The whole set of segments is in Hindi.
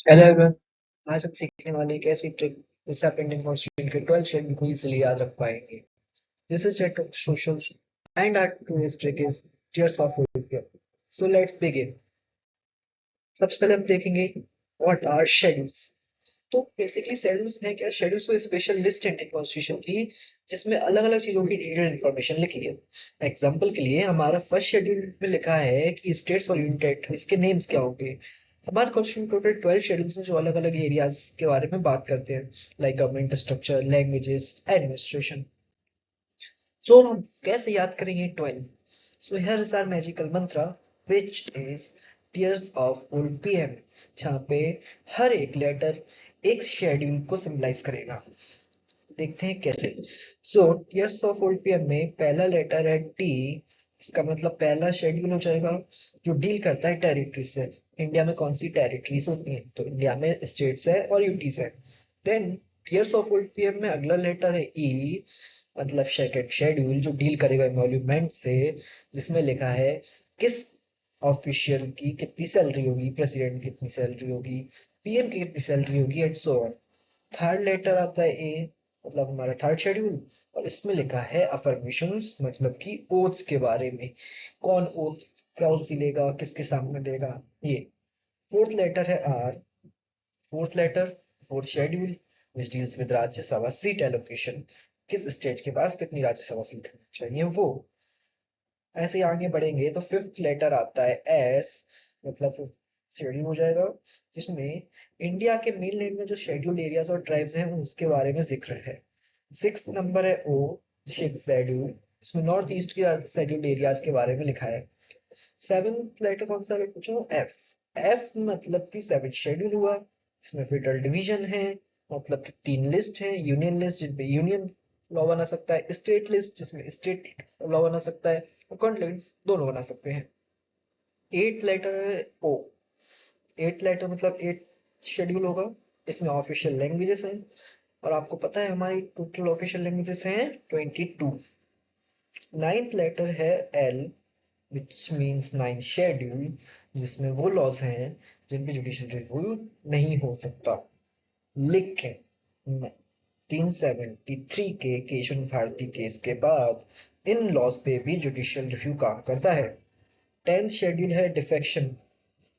Hello everyone. आज हम सीखने वाले एक ऐसी ट्रिक जिससे आप इंडियन कॉन्स्टिट्यूशन के 12 शेड्यूल को इजीली याद रख पाएंगे। This is chat off social and our today's trick is tears of European. So let's begin. सबसे पहले हम देखेंगे व्हाट आर शेड्यूल्स। तो बेसिकली शेड्यूल्स है क्या? शेड्यूल्स को स्पेशल लिस्ट इंडियन कॉन्स्टिट्यूशन की जिसमें अलग अलग चीजों की डिटेल इन्फॉर्मेशन लिखी है। एग्जाम्पल के लिए हमारा फर्स्ट शेड्यूल में लिखा है कि स्टेट्स और यूनियन टेरिटरी इसके नेम्स क्या होंगे। हमारे क्वेश्चन टोटल 12 शेड्यूल्स हैं जो अलग अलग एरियाज के बारे में बात करते हैं, like government structure, languages, administration. So हम कैसे याद करेंगे 12? So here is our magical mantra which is tears of old PM, जहाँ पे हर एक लेटर एक शेड्यूल को सिंबलाइज करेगा। देखते हैं कैसे। सो टीयर्स ऑफ ओल्ड पीएम में पहला लेटर है टी। इसका मतलब पहला शेड्यूल हो जाएगा जो डील करता है टेरिटरी से। इंडिया में कौन सी टेरिटरीज होती हैं? तो इंडिया में स्टेट्स है और यूटीज है। Then tiers of old PM में अगला लेटर है ई, मतलब सेकंड शेड्यूल जो डील करेगा एमोल्यूमेंट से, जिसमें लिखा है किस ऑफिशियल की कितनी सैलरी होगी, प्रेसिडेंट की कितनी सैलरी होगी, पीएम की कितनी सैलरी होगी and so on. Third letter आता है ए, मतलब हमारा थर्ड शेड्यूल, और इसमें लिखा है अफर्मेशंस, मतलब कि ओथ्स के बारे में, कौन ओथ कौन सी लेगा, किसके सामने लेगा ये। फोर्थ लेटर है R. Fourth letter, fourth schedule which deals with Rajya Sabha seat allocation, किस स्टेट के पास कितनी राज्यसभा सीट होनी चाहिए वो। ऐसे ही आगे बढ़ेंगे तो फिफ्थ लेटर आता है एस, मतलब फिफ्थ शेड्यूल हो जाएगा, जिसमें इंडिया के मेन लैंड में जो शेड्यूल्ड एरियाज और ट्राइब्स हैं उसके बारे में जिक्र है। सिक्स नंबर है ओ, सिक्स शेड्यूल, इसमें नॉर्थ ईस्ट के शेड्यूल्ड एरियाज के बारे में लिखा है। सेवेंथ लेटर कौन सा है बच्चों? एफ। एफ मतलब कि सेवेंथ शेड्यूल हुआ। इसमें फेडरल डिवीजन है, मतलब कि तीन लिस्ट है, यूनियन लिस्ट जिसमें यूनियन लॉ बना सकता है, स्टेट लिस्ट जिसमें स्टेट लॉ बना सकता है, और कॉन्टिनेंट्स दोनों बना सकते हैं। एट लेटर है ओ। एट लेटर मतलब एट शेड्यूल होगा। इसमें ऑफिशियल लैंग्वेजेस हैं, और आपको पता है हमारी टोटल ऑफिशियल लैंग्वेजेस हैं 22। नाइन्थ लेटर है L, which means nine schedule, जिसमें वो लॉज हैं जिन पे जुडिशियल रिव्यू नहीं हो सकता। लेकिन 373 के केशव भारती केस के बाद इन लॉज पे भी जुडिशियल रिव्यू काम करता है। टेंथ शेड्यूल है डिफेक्शन,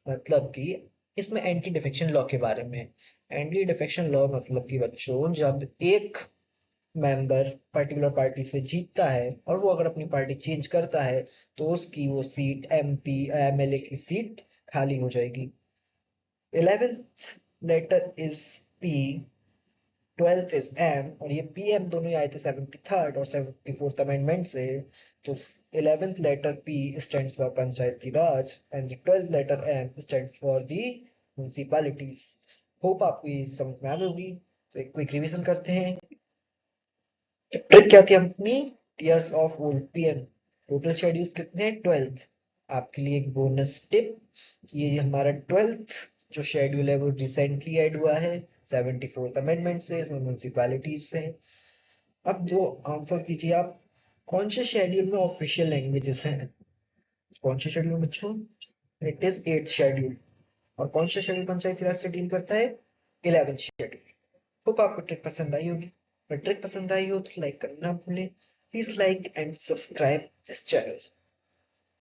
मतलब कि इसमें एंटी डिफेक्शन लॉ के बारे में। एंटी डिफेक्शन लॉ मतलब कि बच्चों जब एक मेंबर पर्टिकुलर पार्टी से जीतता है और वो अगर अपनी पार्टी चेंज करता है तो उसकी वो सीट एमपी एमएलए की सीट खाली हो जाएगी। 11th letter is P, 12th is M, और ये पीएम दोनों ही आए थे 73rd और 74th अमेंडमेंट से। तो 11th letter P stands for Panchayati Raj and 12th letter M stands for the municipalities. Hope आपको ये समझ में आ गई होगी। तो एक क्विक रिवीजन करते हैं। ट्रिक क्या थी अपनी? Tears of old PM. Total schedules कितने हैं? 12th। आपके लिए एक बोनस टिप, ये हमारा 12th जो शेड्यूल है वो रिसेंटली ऐड हुआ है 74th अमेंडमेंट से, इसमें म्यूनिसिपैलिटीज से। अब जो आंसर दीजिए आप, कौन से शेड्यूल में ऑफिशियल लैंग्वेजेस हैं? कौन से शेड्यूल में बच्चों? It is 8th schedule. और कौन सा शेड्यूल पंचायती राज से डील करता है? 11th schedule. होप आपको ट्रिक पसंद आई होगी। अगर ट्रिक पसंद आई हो तो लाइक करना ना भूलें। Please like and subscribe this channel.